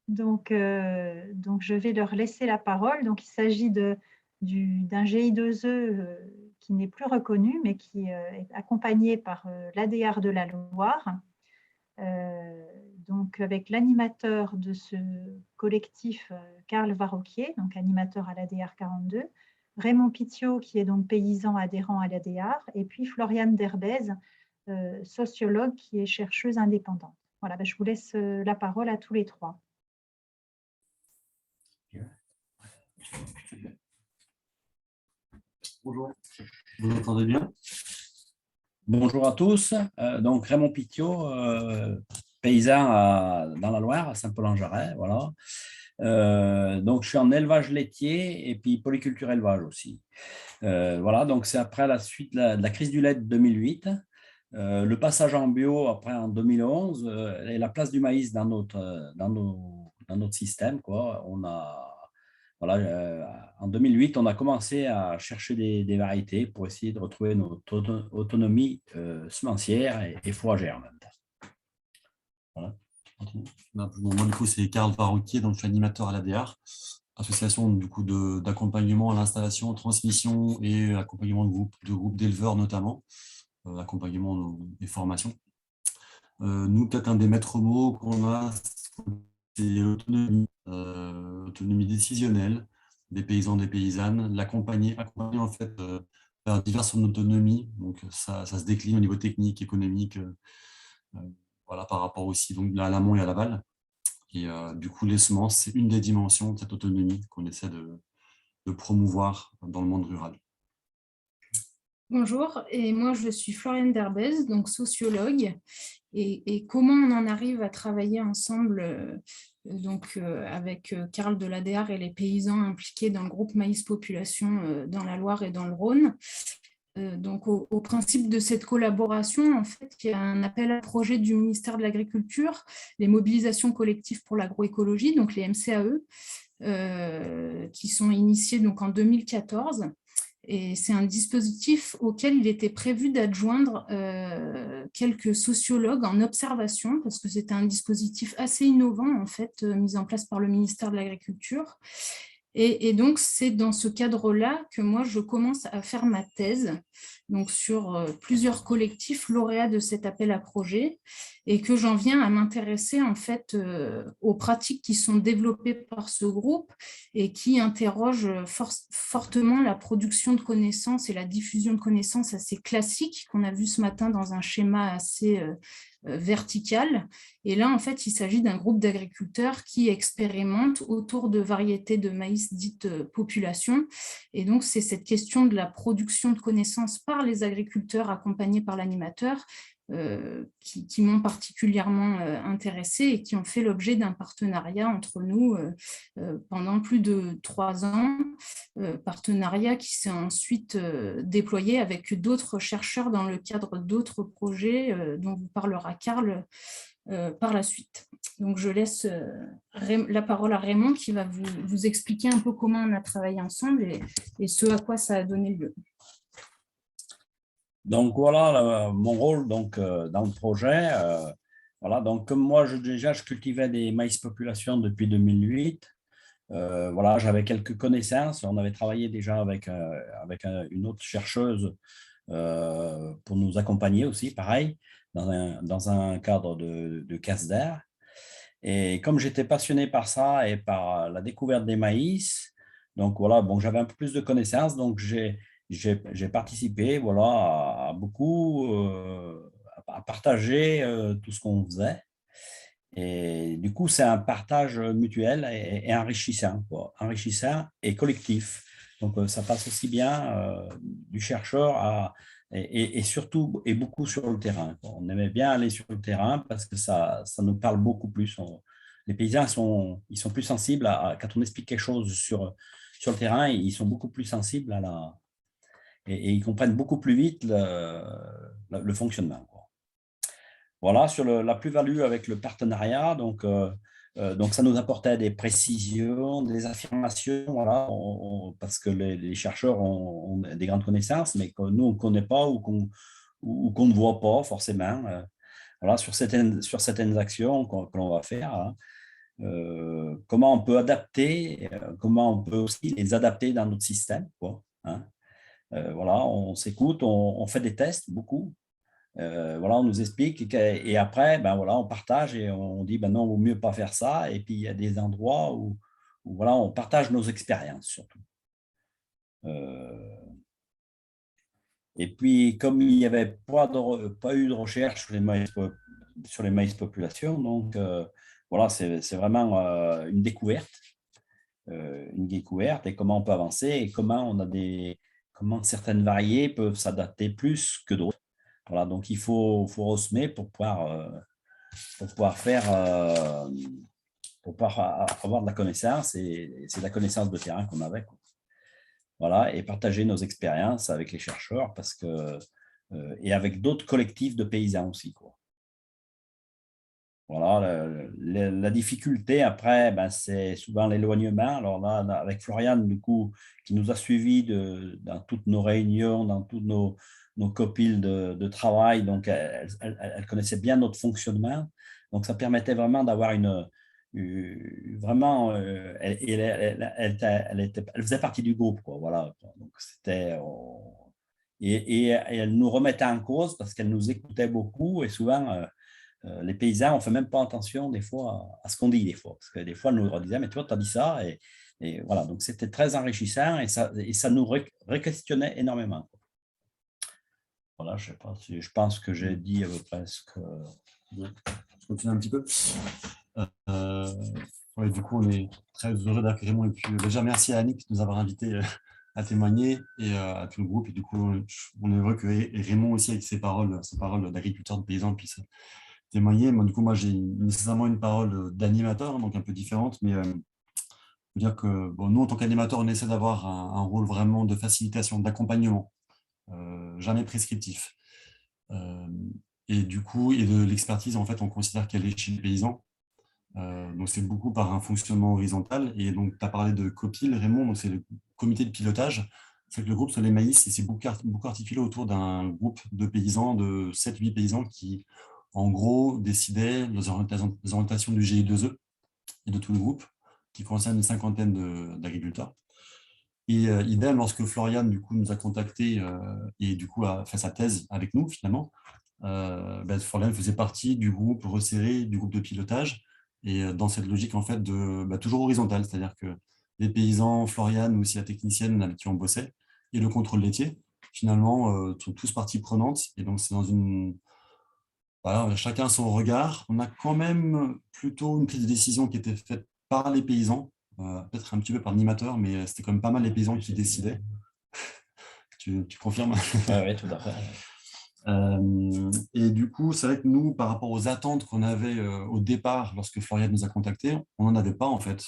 Donc, je vais leur laisser la parole. Donc, il s'agit d'un GI2E qui n'est plus reconnu, mais qui est accompagné par l'ADR de la Loire. Donc, avec l'animateur de ce collectif, Karl Varroquier, donc animateur à l'ADR 42, Raymond Pitiot, qui est donc paysan adhérent à l'ADR, et puis Floriane Derbez, sociologue qui est chercheuse indépendante. Voilà, je vous laisse la parole à tous les trois. Bonjour, vous m'entendez bien? Bonjour à tous. Donc Raymond Pitiot, paysan dans la Loire, à Saint-Paul-en-Jarret. Voilà. Donc je suis en élevage laitier et puis polyculture élevage aussi. Voilà, donc c'est après la suite de la crise du lait de 2008. Le passage en bio après en 2011 et la place du maïs dans notre système, quoi. Voilà, en 2008, on a commencé à chercher des variétés pour essayer de retrouver notre autonomie semencière et fourragère en même temps. Voilà. Moi, du coup, c'est Karl Varroquier, donc je suis animateur à l'ADR, association du coup d'accompagnement à l'installation, transmission et accompagnement de groupes d'éleveurs notamment, accompagnement et formation. Nous, peut-être un des maîtres mots qu'on a, c'est l'autonomie, autonomie décisionnelle des paysans, des paysannes, accompagner en fait vers diverses formes d'autonomie. Donc ça se décline au niveau technique, économique, voilà, par rapport aussi donc, à l'amont et à l'aval. Et du coup, les semences, c'est une des dimensions de cette autonomie qu'on essaie de promouvoir dans le monde rural. Bonjour, et moi je suis Floriane Derbez, donc sociologue. Et comment on en arrive à travailler ensemble avec Karl de l'ADR et les paysans impliqués dans le groupe Maïs Population dans la Loire et dans le Rhône. Donc au principe de cette collaboration, en fait, il y a un appel à projet du ministère de l'Agriculture, les mobilisations collectives pour l'agroécologie, donc les MCAE, qui sont initiées donc en 2014. Et c'est un dispositif auquel il était prévu d'adjoindre quelques sociologues en observation, parce que c'était un dispositif assez innovant, en fait, mis en place par le ministère de l'Agriculture. Et donc, c'est dans ce cadre-là que moi, je commence à faire ma thèse, donc sur plusieurs collectifs lauréats de cet appel à projet, et que j'en viens à m'intéresser en fait aux pratiques qui sont développées par ce groupe et qui interrogent fortement la production de connaissances et la diffusion de connaissances assez classiques qu'on a vu ce matin dans un schéma assez verticale. Et là, en fait, il s'agit d'un groupe d'agriculteurs qui expérimentent autour de variétés de maïs dites population. Et donc, c'est cette question de la production de connaissances par les agriculteurs accompagnés par l'animateur qui m'ont particulièrement intéressée et qui ont fait l'objet d'un partenariat entre nous pendant plus de 3 ans, partenariat qui s'est ensuite déployé avec d'autres chercheurs dans le cadre d'autres projets dont vous parlera Karl par la suite. Donc je laisse la parole à Raymond qui va vous expliquer un peu comment on a travaillé ensemble et ce à quoi ça a donné lieu. Donc voilà mon rôle dans le projet. Voilà, donc comme moi je cultivais des maïs population depuis 2008. Voilà, j'avais quelques connaissances. On avait travaillé déjà avec une autre chercheuse pour nous accompagner aussi, pareil, dans un cadre de CASDER. Et comme j'étais passionné par ça et par la découverte des maïs, donc voilà, bon, j'avais un peu plus de connaissances, donc j'ai participé voilà, à beaucoup, à partager tout ce qu'on faisait. Et du coup, c'est un partage mutuel et enrichissant, quoi. Enrichissant et collectif. Donc, ça passe aussi bien du chercheur et surtout et beaucoup sur le terrain, quoi. On aimait bien aller sur le terrain parce que ça nous parle beaucoup plus. Les paysans ils sont plus sensibles quand on explique quelque chose sur le terrain, ils sont beaucoup plus sensibles et ils comprennent beaucoup plus vite le fonctionnement, quoi. Voilà, sur la plus-value avec le partenariat, donc ça nous apportait des précisions, des affirmations, voilà, parce que les chercheurs ont des grandes connaissances, mais que nous, on ne connaît pas ou qu'on ne voit pas forcément. Voilà, sur certaines actions que l'on va faire. Hein. comment on peut adapter, comment on peut aussi les adapter dans notre système, quoi, hein. Voilà, on s'écoute, on fait des tests, beaucoup. Voilà, on nous explique et après, ben voilà, on partage et on dit, ben non, il vaut mieux pas faire ça. Et puis, il y a des endroits où voilà, on partage nos expériences surtout. Et puis, comme il n'y avait pas eu de recherche sur les maïs populations, donc voilà, c'est vraiment une découverte et comment on peut avancer et comment certaines variées peuvent s'adapter plus que d'autres. Voilà, donc il faut ressemer pour pouvoir faire, pour pouvoir avoir de la connaissance et c'est de la connaissance de terrain qu'on avait, quoi. Voilà, et partager nos expériences avec les chercheurs et avec d'autres collectifs de paysans aussi, quoi. Voilà, la difficulté après, ben, c'est souvent l'éloignement. Alors là, avec Floriane, du coup, qui nous a suivis dans toutes nos réunions, dans toutes nos copiles de travail, donc elle connaissait bien notre fonctionnement. Donc, ça permettait vraiment d'avoir vraiment, elle faisait partie du groupe, quoi, voilà. Donc, et elle nous remettait en cause parce qu'elle nous écoutait beaucoup et souvent, les paysans, on ne fait même pas attention des fois à ce qu'on dit des fois. Parce que des fois, elle nous disait, mais toi, tu as dit ça. Et voilà, donc c'était très enrichissant et ça nous re-questionnait énormément. Voilà, je sais pas si je pense que j'ai dit à peu près ce que… Je continue un petit peu. Ouais, du coup, on est très heureux d'accueillir Raymond. Et puis, déjà, merci à Annick de nous avoir invités à témoigner et à tout le groupe. Et du coup, on est heureux que Raymond aussi, avec ses paroles d'agriculteur, de paysan, puisse témoigner. Moi, du coup, moi, j'ai nécessairement une parole d'animateur, donc un peu différente, mais je veux dire que bon, nous, en tant qu'animateur, on essaie d'avoir un rôle vraiment de facilitation, d'accompagnement, jamais prescriptif. Et du coup, et de l'expertise, en fait, on considère qu'elle est chez les paysans. Donc, c'est beaucoup par un fonctionnement horizontal. Et donc, tu as parlé de COPIL, Raymond, donc c'est le comité de pilotage. C'est que le groupe sur les maïs, c'est beaucoup articulé autour d'un groupe de paysans, de 7-8 paysans qui, en gros, décidaient des orientations du GI2E et de tout le groupe, qui concerne une cinquantaine d'agriculteurs. Et idem, lorsque Floriane, du coup, nous a contactés et du coup a fait sa thèse avec nous, finalement, Floriane faisait partie du groupe resserré, du groupe de pilotage, et dans cette logique, en fait, toujours horizontale, c'est-à-dire que les paysans, Floriane, aussi la technicienne avec qui on bossait, et le contrôle laitier, finalement, sont tous parties prenantes. Et donc, c'est dans une… Voilà, chacun son regard. On a quand même plutôt une prise de décision qui était faite par les paysans, peut-être un petit peu par l'animateur, mais c'était quand même pas mal les paysans qui décidaient. Tu confirmes? Oui, tout à fait. Et du coup, c'est vrai que nous, par rapport aux attentes qu'on avait au départ, lorsque Floriane nous a contactés, on n'en avait pas en fait.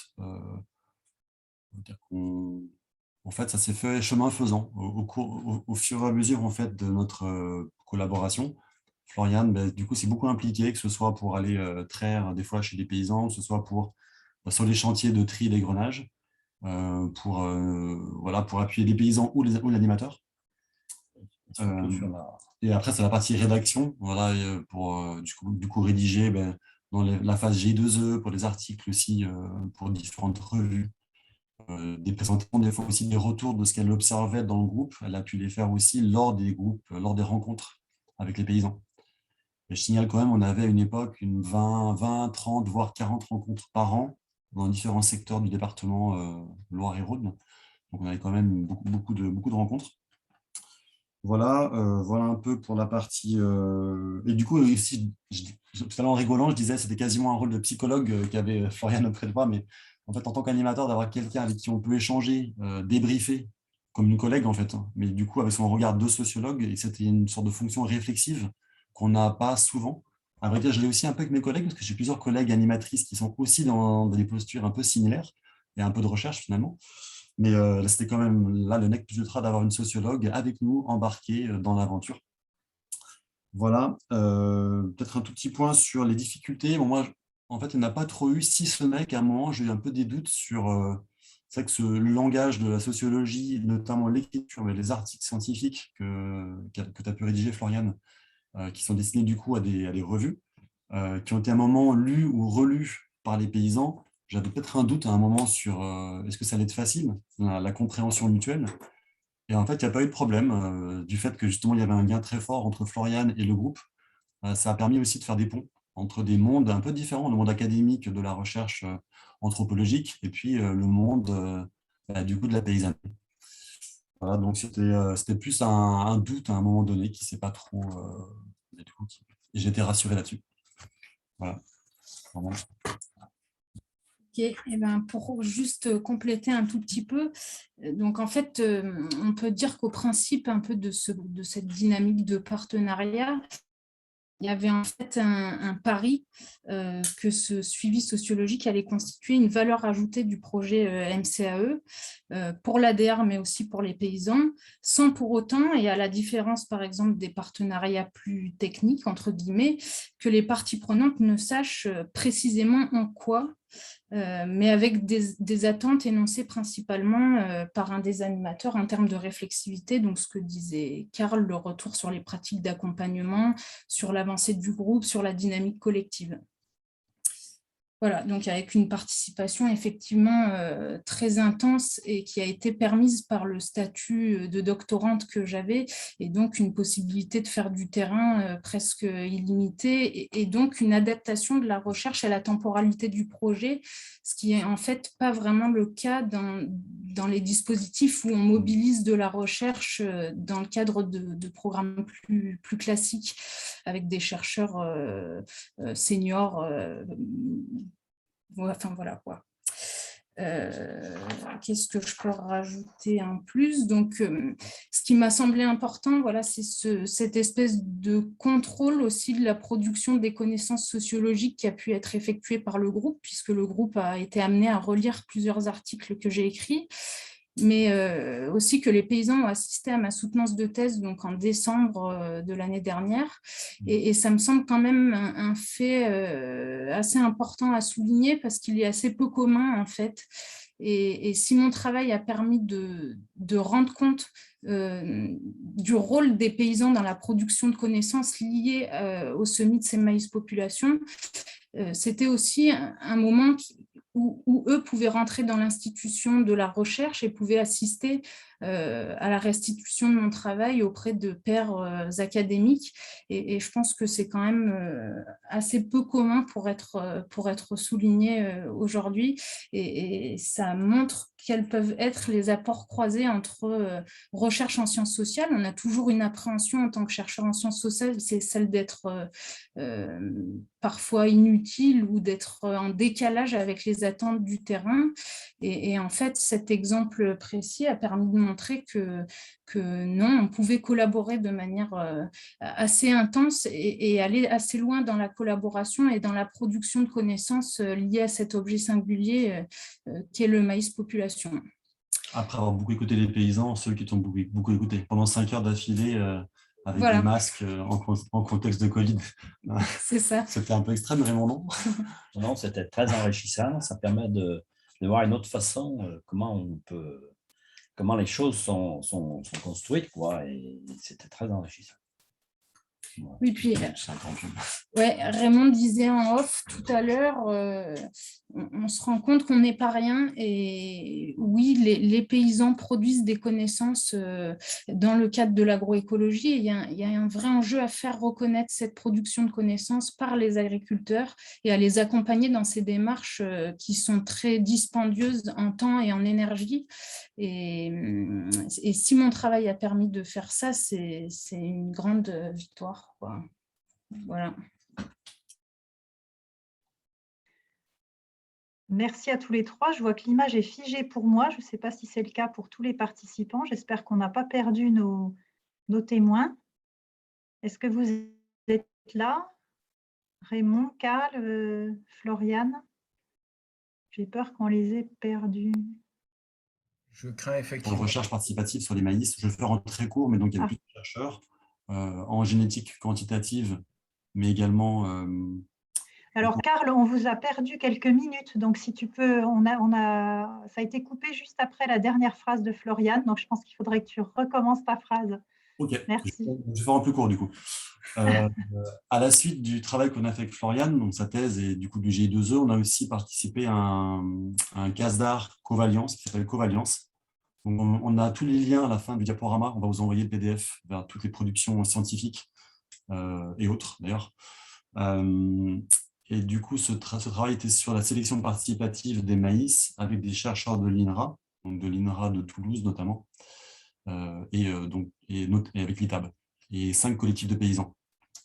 En fait, ça s'est fait chemin faisant. Au fur et à mesure en fait, de notre collaboration, Floriane, du coup, c'est beaucoup impliqué, que ce soit pour aller traire des fois chez les paysans, que ce soit sur les chantiers de tri et d'égrenage, pour appuyer les paysans ou l'animateur. Et après, c'est la partie rédaction, voilà, pour du coup rédiger dans la phase G2E, pour les articles aussi, pour différentes revues, des présentations, des fois aussi des retours de ce qu'elle observait dans le groupe. Elle a pu les faire aussi lors des groupes, lors des rencontres avec les paysans. Et je signale quand même, on avait à une époque une 20, 30, voire 40 rencontres par an dans différents secteurs du département Loire-et-Rhône. Donc, on avait quand même beaucoup de rencontres. Voilà, voilà un peu pour la partie… Et du coup, ici, tout à l'heure en rigolant, je disais que c'était quasiment un rôle de psychologue qu'avait Floriane auprès de moi, mais en fait, en tant qu'animateur, d'avoir quelqu'un avec qui on peut échanger, débriefer, comme une collègue en fait, hein, mais du coup avec son regard de sociologue, et c'était une sorte de fonction réflexive qu'on n'a pas souvent. À vrai dire, je l'ai aussi un peu avec mes collègues, parce que j'ai plusieurs collègues animatrices qui sont aussi dans des postures un peu similaires, et un peu de recherche finalement. Mais c'était quand même là le nec plus ultra d'avoir une sociologue avec nous, embarquée dans l'aventure. Voilà, peut-être un tout petit point sur les difficultés. Bon, moi, en fait, il n'y en a pas trop eu, si ce n'est qu'à un moment, j'ai eu un peu des doutes sur c'est vrai que le langage de la sociologie, notamment l'écriture, mais les articles scientifiques que tu as pu rédiger, Floriane, qui sont destinés du coup à des revues, qui ont été à un moment lus ou relus par les paysans. J'avais peut-être un doute à un moment sur est-ce que ça allait être facile, la compréhension mutuelle. Et en fait, il n'y a pas eu de problème. Du fait que justement, il y avait un lien très fort entre Florian et le groupe, ça a permis aussi de faire des ponts entre des mondes un peu différents, le monde académique de la recherche anthropologique et puis le monde du coup de la paysannerie. Voilà, donc c'était plus un doute à un moment donné qui ne s'est pas trop... et du coup, et j'ai été rassuré là-dessus. Voilà. Vraiment. Ok, eh ben, pour juste compléter un tout petit peu, donc en fait, on peut dire qu'au principe un peu de cette dynamique de partenariat, il y avait en fait un pari que ce suivi sociologique allait constituer une valeur ajoutée du projet MCAE pour l'ADR, mais aussi pour les paysans, sans pour autant, et à la différence par exemple des partenariats plus techniques, entre guillemets, que les parties prenantes ne sachent précisément en quoi, mais avec des attentes énoncées principalement par un des animateurs en termes de réflexivité, donc ce que disait Karl, le retour sur les pratiques d'accompagnement, sur l'avancée du groupe, sur la dynamique collective. Voilà, donc avec une participation effectivement très intense et qui a été permise par le statut de doctorante que j'avais, et donc une possibilité de faire du terrain presque illimité, et donc une adaptation de la recherche à la temporalité du projet, ce qui est en fait pas vraiment le cas dans les dispositifs où on mobilise de la recherche dans le cadre de programmes plus classiques avec des chercheurs seniors. Enfin, voilà quoi. Qu'est-ce que je peux rajouter en plus? Donc, ce qui m'a semblé important, voilà, c'est cette espèce de contrôle aussi de la production des connaissances sociologiques qui a pu être effectuée par le groupe, puisque le groupe a été amené à relire plusieurs articles que j'ai écrits, mais aussi que les paysans ont assisté à ma soutenance de thèse donc en décembre de l'année dernière. Et ça me semble quand même un fait assez important à souligner parce qu'il est assez peu commun en fait. Et si mon travail a permis de rendre compte du rôle des paysans dans la production de connaissances liées au semis de ces maïs populations, c'était aussi un moment où eux pouvaient rentrer dans l'institution de la recherche et pouvaient assister à la restitution de mon travail auprès de pairs académiques. Et je pense que c'est quand même assez peu commun pour être souligné aujourd'hui. Et ça montre quels peuvent être les apports croisés entre recherche en sciences sociales. On a toujours une appréhension en tant que chercheur en sciences sociales, c'est celle d'être parfois inutile ou d'être en décalage avec les attentes du terrain. Et en fait, cet exemple précis a permis de montrer que non, on pouvait collaborer de manière assez intense et aller assez loin dans la collaboration et dans la production de connaissances liées à cet objet singulier qui est le maïs population. Après avoir beaucoup écouté les paysans, ceux qui t'ont beaucoup écouté pendant 5 heures d'affilée avec Voilà. des masques en contexte de Covid. C'est ça. C'était un peu extrême, Raymond, non? Non, c'était très enrichissant. Ça permet de voir une autre façon comment les choses sont construites, quoi. Et c'était très enrichissant. Oui, puis Raymond disait en off tout à l'heure, on se rend compte qu'on n'est pas rien et oui, les paysans produisent des connaissances dans le cadre de l'agroécologie. Il y a un vrai enjeu à faire reconnaître cette production de connaissances par les agriculteurs et à les accompagner dans ces démarches qui sont très dispendieuses en temps et en énergie. Et si mon travail a permis de faire ça, c'est une grande victoire, quoi. Voilà. Merci à tous les trois. Je vois que l'image est figée pour moi. Je ne sais pas si c'est le cas pour tous les participants. J'espère qu'on n'a pas perdu nos témoins. Est-ce que vous êtes là? Raymond, Karl, Floriane? J'ai peur qu'on les ait perdus. Je crains effectivement. Pour recherche participative sur les maïs, je vais faire en très court, mais donc il y a plus de chercheurs en génétique quantitative, mais également... Alors, Karl, on vous a perdu quelques minutes, donc si tu peux, ça a été coupé juste après la dernière phrase de Floriane, donc je pense qu'il faudrait que tu recommences ta phrase. Ok, Merci. je vais faire un plus court du coup. Euh, à la suite du travail qu'on a fait avec Florian, donc sa thèse et du coup du GI2E, on a aussi participé à un CASDAR Covalence qui s'appelle Covalence. Donc, on a tous les liens à la fin du diaporama. On va vous envoyer le PDF vers toutes les productions scientifiques et autres d'ailleurs. Et du coup, ce travail était sur la sélection participative des maïs avec des chercheurs de l'INRA, donc de l'INRA de Toulouse notamment, et avec l'ITAB, et 5 collectifs de paysans.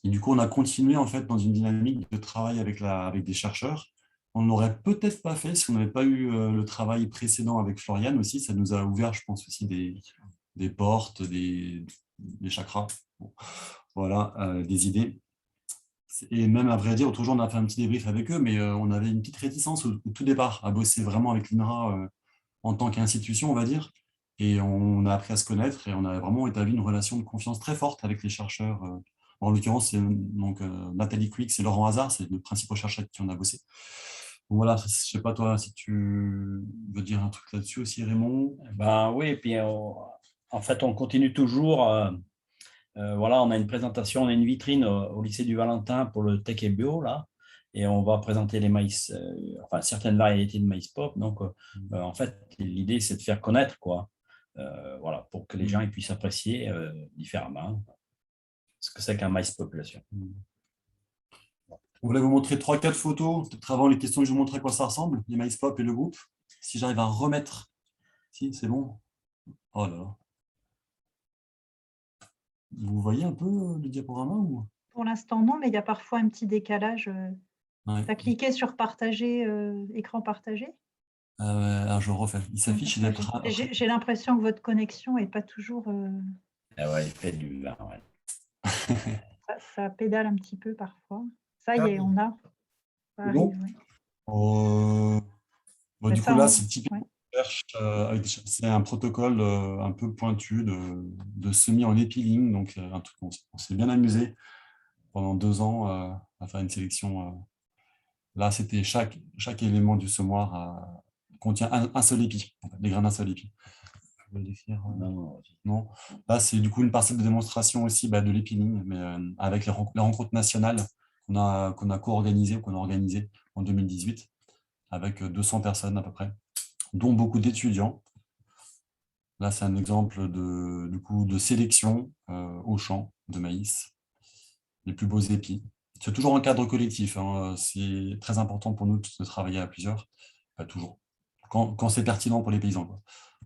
Et du coup, on a continué en fait dans une dynamique de travail avec des chercheurs. On ne l'aurait peut-être pas fait si on n'avait pas eu le travail précédent avec Florian aussi. Ça nous a ouvert, je pense, aussi des portes, des chakras, bon, voilà, des idées. Et même, à vrai dire, l'autre jour, on a fait un petit débrief avec eux, mais on avait une petite réticence au tout départ à bosser vraiment avec l'INRA en tant qu'institution, on va dire. Et on a appris à se connaître et on a vraiment établi une relation de confiance très forte avec les chercheurs. En l'occurrence, c'est donc Nathalie Quick et Laurent Hazard, c'est le principal chercheur avec qui on a bossé. Donc voilà, je ne sais pas toi si tu veux dire un truc là-dessus aussi, Raymond. Ben oui, et puis en fait, on continue toujours. Voilà, on a une présentation, on a une vitrine au lycée du Valentin pour le Tech et Bio, là, et on va présenter les maïs, enfin certaines variétés de maïs pop. Donc, en fait, l'idée, c'est de faire connaître, quoi, voilà, pour que les gens ils puissent apprécier différemment ce que c'est qu'un maïs population. On voulait vous montrer 3-4 photos, peut-être avant les questions que je vous montrer à quoi ça ressemble, les maïs pop et le groupe. Si j'arrive à remettre. Si, c'est bon. Oh là là. Vous voyez un peu le diaporama ou... Pour l'instant, non, mais il y a parfois un petit décalage. Ouais. Tu as cliqué sur partager, écran partagé. Alors je refais. Il s'affiche. J'ai l'impression que votre connexion n'est pas toujours. Ah ouais, il fait du vin, ouais. Ça pédale un petit peu parfois. Ça y est, on a. Ça Bon. arrive, ouais. Bon, Mais du ça, coup, là, on- c'est typique. ouais. C'est un protocole un peu pointu de semis en épiline. Donc, un truc, on s'est bien amusé pendant 2 ans à faire une sélection. Là, c'était chaque élément du semoir contient un seul épi, en fait, les grains d'un seul épi. Je peux le décrire, non. Là, c'est du coup une parcelle de démonstration aussi de l'épiline, mais avec les rencontres nationales qu'on a co-organisées ou qu'on a organisées en 2018 avec 200 personnes à peu près, dont beaucoup d'étudiants. Là, c'est un exemple du coup, de sélection au champ de maïs, les plus beaux épis. C'est toujours un cadre collectif. Hein. C'est très important pour nous de travailler à plusieurs. Pas toujours. Quand c'est pertinent pour les paysans, quoi.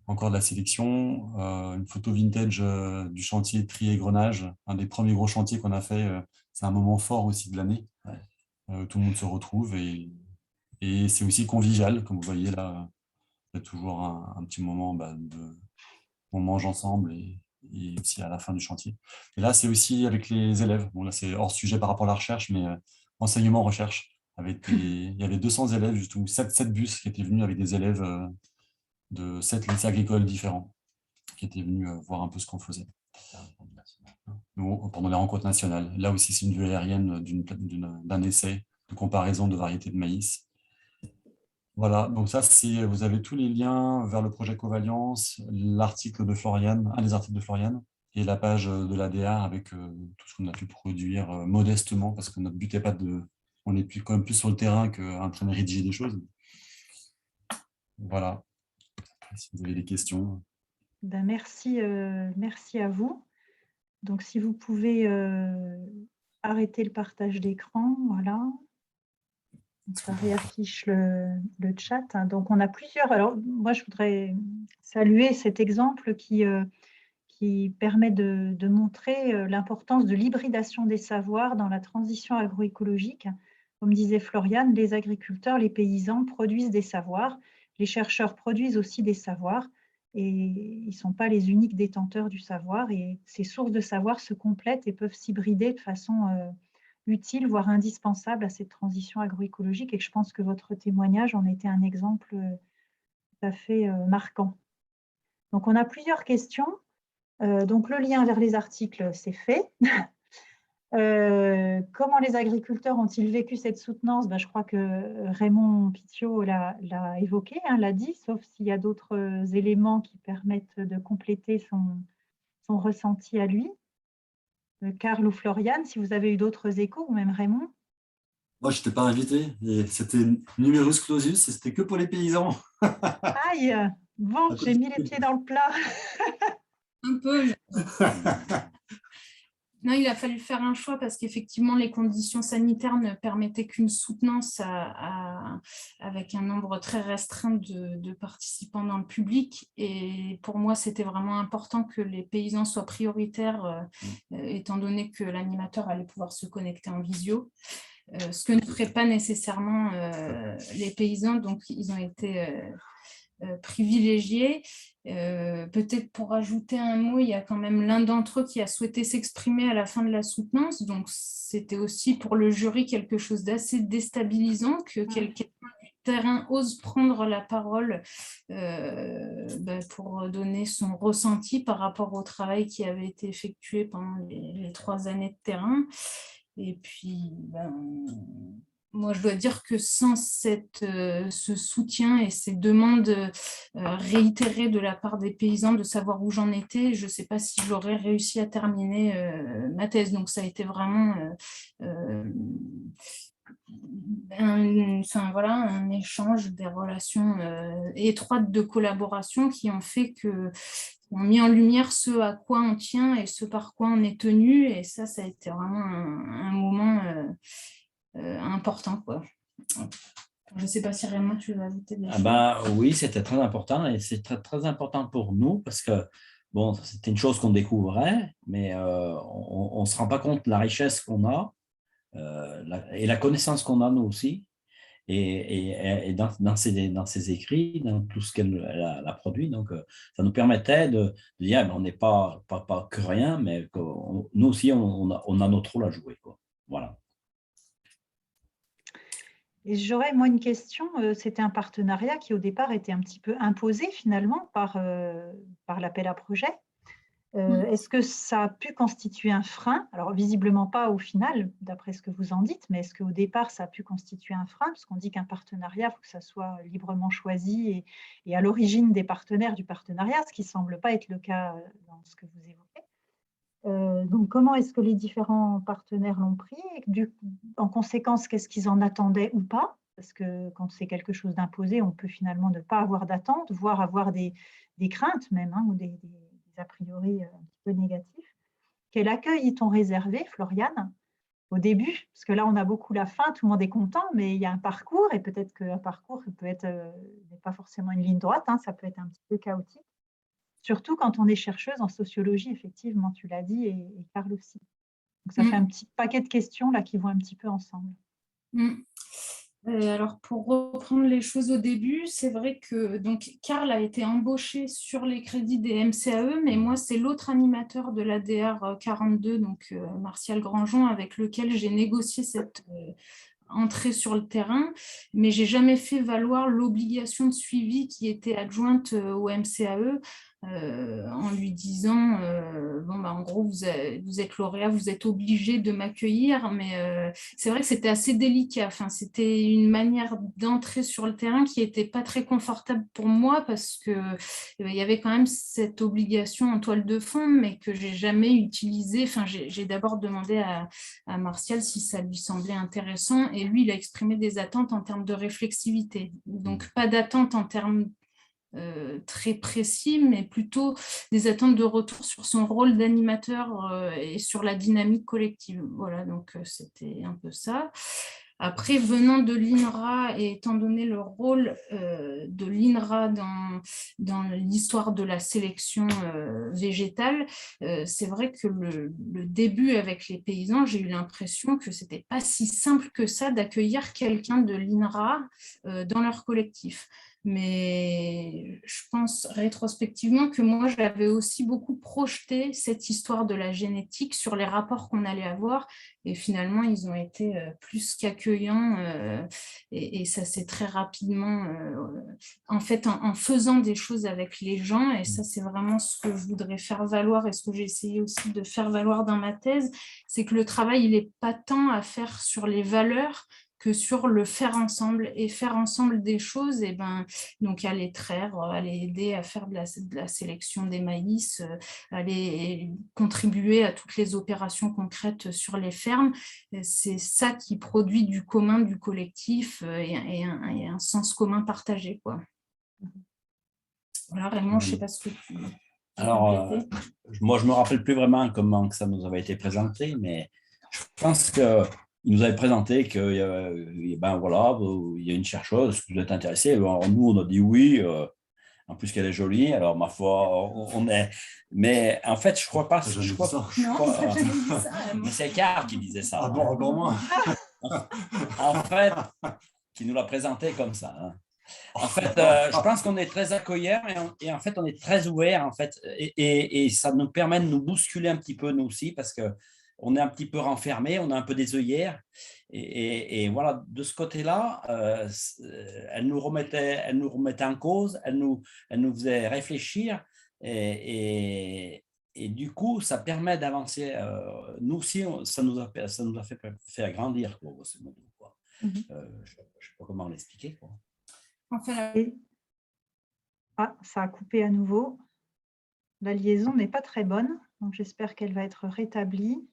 Encore de la sélection, une photo vintage du chantier tri-égrenage, un des premiers gros chantiers qu'on a fait. C'est un moment fort aussi de l'année. Tout le monde se retrouve et c'est aussi convivial, comme vous voyez là. Il y a toujours un petit moment on mange ensemble et aussi à la fin du chantier. Et là, c'est aussi avec les élèves. Bon, là, c'est hors sujet par rapport à la recherche, mais enseignement-recherche. Il y avait 200 élèves, justement, 7 bus qui étaient venus avec des élèves de 7 lycées agricoles différents, qui étaient venus voir un peu ce qu'on faisait. Pendant les rencontres nationales. Là aussi, c'est une vue aérienne d'un essai de comparaison de variétés de maïs. Voilà, donc ça, vous avez tous les liens vers le projet Covalence, l'article de Florian, un des articles de Florian, et la page de l'ADR avec tout ce qu'on a pu produire modestement, parce que notre but n'est pas de... On est quand même plus sur le terrain qu'en train de rédiger des choses. Voilà, si vous avez des questions. Ben, merci à vous. Donc, si vous pouvez arrêter le partage d'écran, voilà. Ça réaffiche le chat. Donc, on a plusieurs. Alors, moi, je voudrais saluer cet exemple qui permet de montrer l'importance de l'hybridation des savoirs dans la transition agroécologique. Comme disait Florian, les agriculteurs, les paysans produisent des savoirs. Les chercheurs produisent aussi des savoirs. Et ils ne sont pas les uniques détenteurs du savoir. Et ces sources de savoir se complètent et peuvent s'hybrider de façon utile, voire indispensable à cette transition agroécologique. Et je pense que votre témoignage en était un exemple tout à fait marquant. Donc, on a plusieurs questions. Donc, le lien vers les articles, c'est fait. Comment les agriculteurs ont-ils vécu cette soutenance? Je crois que Raymond Pitiot l'a évoqué, l'a dit, sauf s'il y a d'autres éléments qui permettent de compléter son ressenti à lui. Karl ou Floriane, si vous avez eu d'autres échos, ou même Raymond. Moi, je n'étais pas invité. Et c'était numerus clausus, et c'était que pour les paysans. Aïe, bon, j'ai mis les pieds dans le plat. Un peu. Non, il a fallu faire un choix parce qu'effectivement, les conditions sanitaires ne permettaient qu'une soutenance avec un nombre très restreint de participants dans le public. Et pour moi, c'était vraiment important que les paysans soient prioritaires, étant donné que l'animateur allait pouvoir se connecter en visio. Ce que ne feraient pas nécessairement les paysans. Donc, ils ont été privilégiés. Peut-être pour ajouter un mot, il y a quand même l'un d'entre eux qui a souhaité s'exprimer à la fin de la soutenance. Donc, c'était aussi pour le jury quelque chose d'assez déstabilisant que quelqu'un du terrain ose prendre la parole pour donner son ressenti par rapport au travail qui avait été effectué pendant les 3 années de terrain. Et puis, moi, je dois dire que sans ce soutien et ces demandes réitérées de la part des paysans de savoir où j'en étais, je ne sais pas si j'aurais réussi à terminer ma thèse. Donc, ça a été vraiment un échange, des relations étroites de collaboration qui ont fait que on a mis en lumière ce à quoi on tient et ce par quoi on est tenu. Et ça a été vraiment un moment important, quoi. Je ne sais pas si Raymond, tu veux ajouter des choses. Oui, c'était très important et c'est très, très important pour nous parce que bon, c'était une chose qu'on découvrait, mais on ne se rend pas compte de la richesse qu'on a et la connaissance qu'on a nous aussi. Et dans ses écrits, dans tout ce qu'elle a produit. Donc, ça nous permettait de dire on n'est pas que rien, mais que nous aussi, on a notre rôle à jouer, quoi. Voilà. Et j'aurais, moi, une question. C'était un partenariat qui, au départ, était un petit peu imposé, finalement, par l'appel à projet. Est-ce que ça a pu constituer un frein? Alors, visiblement pas au final, d'après ce que vous en dites, mais est-ce qu'au départ, ça a pu constituer un frein? Parce qu'on dit qu'un partenariat, il faut que ça soit librement choisi et à l'origine des partenaires du partenariat, ce qui ne semble pas être le cas dans ce que vous évoquez. Donc, comment est-ce que les différents partenaires l'ont pris? En conséquence, qu'est-ce qu'ils en attendaient ou pas? Parce que quand c'est quelque chose d'imposé, on peut finalement ne pas avoir d'attente, voire avoir des craintes même, ou des a priori un petit peu négatifs. Quel accueil ils t'ont réservé, Floriane, au début? Parce que là, on a beaucoup la fin, tout le monde est content, mais il y a un parcours, et peut-être qu'un parcours peut être n'est pas forcément une ligne droite, ça peut être un petit peu chaotique. Surtout quand on est chercheuse en sociologie, effectivement, tu l'as dit, et Karl aussi. Donc, ça fait un petit paquet de questions là qui vont un petit peu ensemble. Alors, pour reprendre les choses au début, c'est vrai que Karl a été embauché sur les crédits des MCAE, mais moi, c'est l'autre animateur de l'ADR 42, donc Martial Grandjean, avec lequel j'ai négocié cette entrée sur le terrain, mais j'ai jamais fait valoir l'obligation de suivi qui était adjointe au MCAE. En lui disant en gros vous êtes lauréat, vous êtes obligé de m'accueillir, mais c'est vrai que c'était assez délicat. C'était une manière d'entrer sur le terrain qui n'était pas très confortable pour moi parce que il y avait quand même cette obligation en toile de fond, mais que j'ai jamais utilisée. J'ai d'abord demandé à Martial si ça lui semblait intéressant et lui il a exprimé des attentes en termes de réflexivité, donc pas d'attente en termes très précis, mais plutôt des attentes de retour sur son rôle d'animateur et sur la dynamique collective. Voilà, donc c'était un peu ça. Après, venant de l'INRA et étant donné le rôle de l'INRA dans l'histoire de la sélection végétale, c'est vrai que le début avec les paysans, j'ai eu l'impression que ce n'était pas si simple que ça d'accueillir quelqu'un de l'INRA dans leur collectif. Mais je pense rétrospectivement que moi, j'avais aussi beaucoup projeté cette histoire de la génétique sur les rapports qu'on allait avoir. Et finalement, ils ont été plus qu'accueillants. Et ça s'est très rapidement, en fait, en faisant des choses avec les gens. Et ça, c'est vraiment ce que je voudrais faire valoir et ce que j'ai essayé aussi de faire valoir dans ma thèse. C'est que le travail, il n'est pas tant à faire sur les valeurs, que sur le faire ensemble. Et faire ensemble des choses, et donc aller traire, aller aider à faire de la sélection des maïs, aller contribuer à toutes les opérations concrètes sur les fermes. C'est ça qui produit du commun, du collectif et un sens commun partagé, quoi. Voilà, Raymond, je ne sais pas ce que tu... Alors, moi, je ne me rappelle plus vraiment comment que ça nous avait été présenté, mais je pense qu'il nous avait présenté qu'il y a une chercheuse, que vous êtes intéressé. Alors, nous, on a dit oui, en plus qu'elle est jolie. Alors, ma foi, on est... Mais en fait, je ne crois pas... Mais c'est Karl qui disait ça. Ah bon, encore moins. En fait, qui nous l'a présenté comme ça. Hein. En fait, je pense qu'on est très accueillant et en fait, on est très ouvert en fait, et ça nous permet de nous bousculer un petit peu nous aussi parce qu'on est un petit peu renfermé, on a un peu des œillères et voilà, de ce côté-là, elle nous remettait en cause, elle nous faisait réfléchir et du coup, ça permet d'avancer. Nous aussi, ça nous a fait grandir, quoi, grosso modo, quoi. Je ne sais pas comment l'expliquer, quoi. Enfin, ça a coupé à nouveau. La liaison n'est pas très bonne, donc j'espère qu'elle va être rétablie.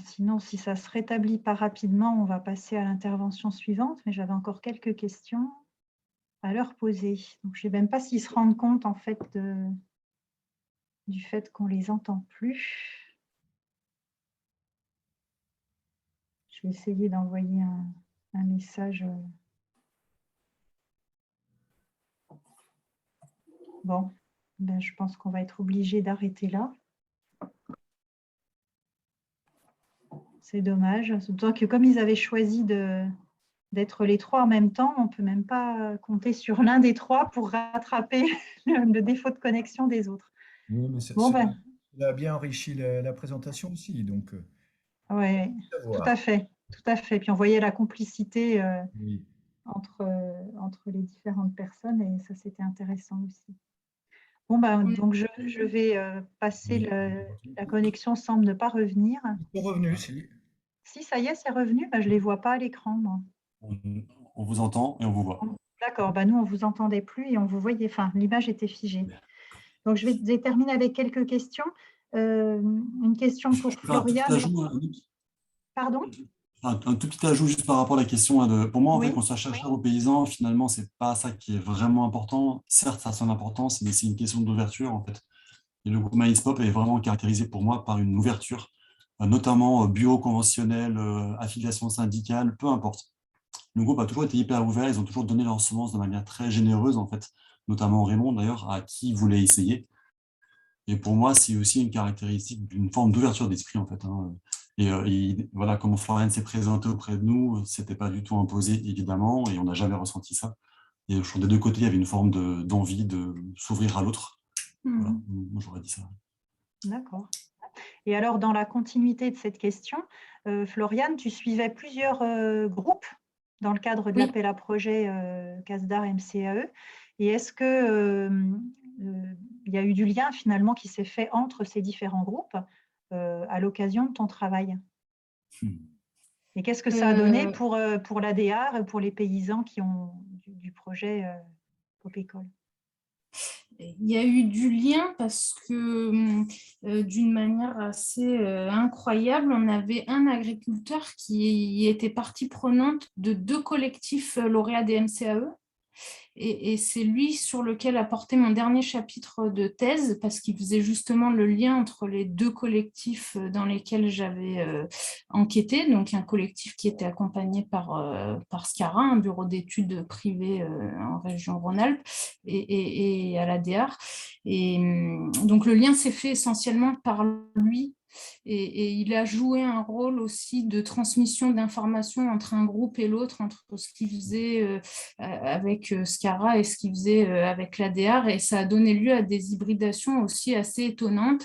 Sinon, si ça ne se rétablit pas rapidement, on va passer à l'intervention suivante, mais j'avais encore quelques questions à leur poser. Donc, je ne sais même pas s'ils se rendent compte en fait du fait qu'on ne les entend plus. Je vais essayer d'envoyer un message. Bon, je pense qu'on va être obligé d'arrêter là. C'est dommage, d'autant que comme ils avaient choisi d'être les trois en même temps, on ne peut même pas compter sur l'un des trois pour rattraper le défaut de connexion des autres. Oui, mais ça a bien enrichi la présentation aussi. Donc, oui, tout à fait. Puis on voyait la complicité oui. entre les différentes personnes et ça, c'était intéressant aussi. Bon, donc je vais passer, la connexion semble ne pas revenir. Ils sont revenus, si. Si, ça y est, c'est revenu, je ne les vois pas à l'écran, moi. On vous entend et on vous voit. D'accord, nous, on ne vous entendait plus et on vous voyait, enfin, l'image était figée. Donc, je vais terminer avec quelques questions. Une question pour Floriane. Pardon ? Un tout petit ajout juste par rapport à la question. Pour moi, en Oui. fait, qu'on soit chercheur aux paysans, finalement, ce n'est pas ça qui est vraiment important. Certes, ça a son importance, mais c'est une question d'ouverture, en fait. Et le groupe MaïsPop est vraiment caractérisé pour moi par une ouverture, notamment bureau conventionnel, affiliation syndicale, peu importe. Le groupe a toujours été hyper ouvert, ils ont toujours donné leur semence de manière très généreuse, en fait, notamment Raymond d'ailleurs, à qui voulait essayer. Et pour moi, c'est aussi une caractéristique d'une forme d'ouverture d'esprit, en fait. Hein. Et voilà, comment Floriane s'est présentée auprès de nous, c'était pas du tout imposé, évidemment, et on n'a jamais ressenti ça. Et je trouve des deux côtés, il y avait une forme d'envie de s'ouvrir à l'autre. Voilà, moi j'aurais dit ça. D'accord. Et alors, dans la continuité de cette question, Floriane, tu suivais plusieurs groupes dans le cadre de l'appel à projet CASDAR MCAE. Et est-ce qu'il y a eu du lien finalement qui s'est fait entre ces différents groupes à l'occasion de ton travail? Et qu'est-ce que ça a donné pour l'ADR, pour les paysans qui ont du projet Popécole? Il y a eu du lien parce que d'une manière assez incroyable, on avait un agriculteur qui était partie prenante de 2 collectifs lauréats des MCAE. Et c'est lui sur lequel a porté mon dernier chapitre de thèse parce qu'il faisait justement le lien entre les 2 collectifs dans lesquels j'avais enquêté, donc un collectif qui était accompagné par SCARA, un bureau d'études privé en région Rhône-Alpes et à l'ADR. Et donc le lien s'est fait essentiellement par lui. Et il a joué un rôle aussi de transmission d'informations entre un groupe et l'autre, entre ce qu'il faisait avec SCARA et ce qu'il faisait avec l'ADR, et ça a donné lieu à des hybridations aussi assez étonnantes.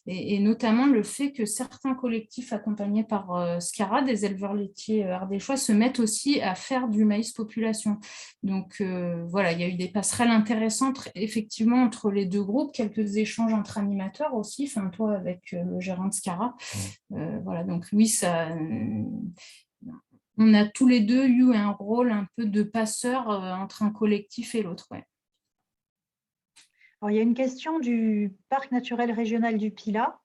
et notamment le fait que certains collectifs accompagnés par SCARA, des éleveurs laitiers ardéchois, se mettent aussi à faire du maïs population. Donc voilà, il y a eu des passerelles intéressantes effectivement entre les deux groupes, quelques échanges entre animateurs aussi, enfin toi avec le gérant de SCARA. Voilà, donc oui, ça, on a tous les deux eu un rôle un peu de passeur entre un collectif et l'autre. Ouais. Alors, il y a une question du parc naturel régional du Pilat.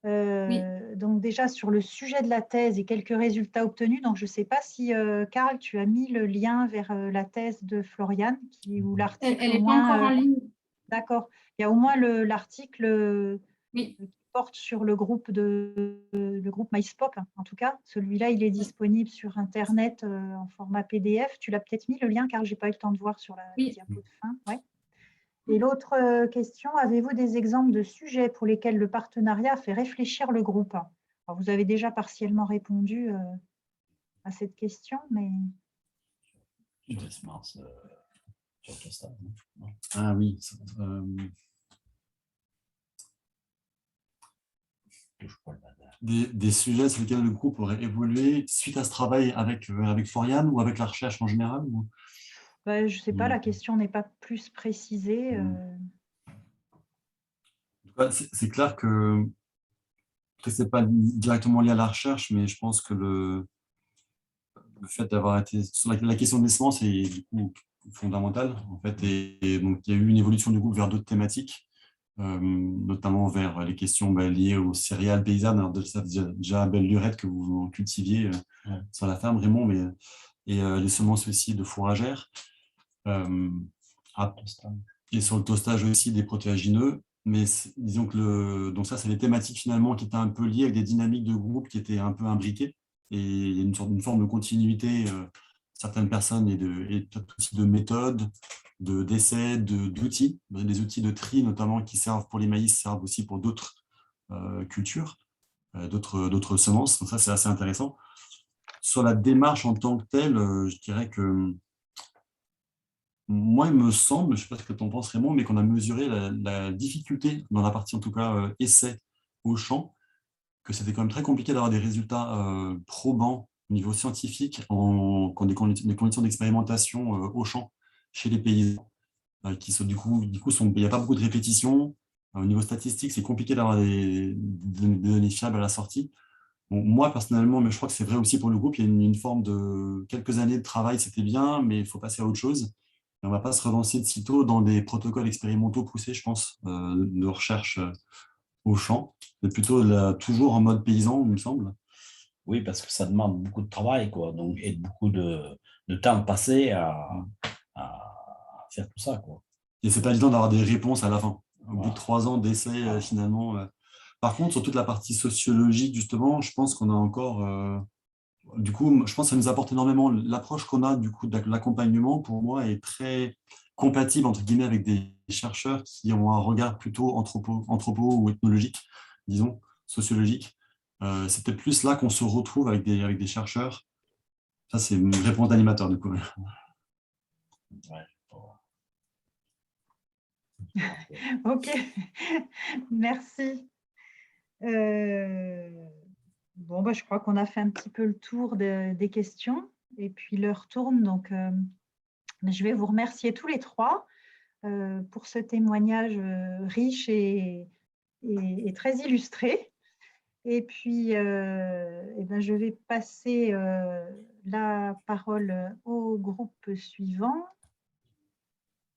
Oui. Donc déjà sur le sujet de la thèse et quelques résultats obtenus. Donc je ne sais pas si, Karl, tu as mis le lien vers la thèse de Floriane, où l'article Elle au n'est pas moins… encore en ligne. D'accord. Il y a au moins l'article Oui. qui porte sur le groupe MySpop. En tout cas, celui-là, il est disponible sur Internet en format PDF. Tu l'as peut-être mis le lien, car je n'ai pas eu le temps de voir sur la diapo de fin. Ouais. Et l'autre question, avez-vous des exemples de sujets pour lesquels le partenariat fait réfléchir le groupe? Alors, vous avez déjà partiellement répondu à cette question, mais… Ah oui. Des sujets sur lesquels le groupe aurait évolué suite à ce travail avec Floriane ou avec la recherche en général ou… Je ne sais pas, la question n'est pas plus précisée. C'est clair que ce n'est pas directement lié à la recherche, mais je pense que le fait d'avoir été… La question des semences est du coup fondamentale, en fait, et donc il y a eu une évolution du groupe vers d'autres thématiques, notamment vers les questions liées aux céréales paysannes. Alors, ça faisait déjà belle lurette que vous cultiviez sur la ferme, Raymond, mais, et les semences aussi de fourragères. Et sur le tostage aussi des protéagineux. Mais disons que donc ça, c'est des thématiques finalement qui étaient un peu liées avec des dynamiques de groupe qui étaient un peu imbriquées. Et il y a une forme de continuité, certaines personnes, et peut-être aussi de méthodes, d'essais, d'outils. Des outils de tri notamment qui servent pour les maïs, servent aussi pour d'autres cultures, d'autres semences. Donc ça, c'est assez intéressant. Sur la démarche en tant que telle, je dirais que moi, il me semble, je ne sais pas ce que tu en penses, Raymond, mais qu'on a mesuré la difficulté dans la partie, en tout cas, essai au champ, que c'était quand même très compliqué d'avoir des résultats probants au niveau scientifique quand des conditions d'expérimentation au champ chez les paysans, qui sont, du coup, il n'y a pas beaucoup de répétitions. Au niveau statistique, c'est compliqué d'avoir des données fiables à la sortie. Bon, moi, personnellement, mais je crois que c'est vrai aussi pour le groupe, il y a une forme de quelques années de travail, c'était bien, mais il faut passer à autre chose. Et on ne va pas se relancer de sitôt dans des protocoles expérimentaux poussés, je pense, de recherche au champ, mais plutôt toujours en mode paysan, il me semble. Oui, parce que ça demande beaucoup de travail, quoi, donc, et beaucoup de temps passé à faire tout ça, quoi. Et c'est pas évident d'avoir des réponses à la fin. Au bout de 3 ans d'essai, Voilà. finalement. Par contre, sur toute la partie sociologique, justement, je pense qu'on a encore… du coup, je pense que ça nous apporte énormément. L'approche qu'on a du coup de l'accompagnement, pour moi, est très compatible entre guillemets avec des chercheurs qui ont un regard plutôt anthropo ou ethnologique, disons, sociologique. C'est peut-être plus là qu'on se retrouve avec des chercheurs. Ça, c'est une réponse d'animateur, du coup. Ouais. Ok, merci. Bon, je crois qu'on a fait un petit peu le tour des questions et puis l'heure tourne, donc je vais vous remercier tous les trois pour ce témoignage riche et très illustré. Et puis, je vais passer la parole au groupe suivant.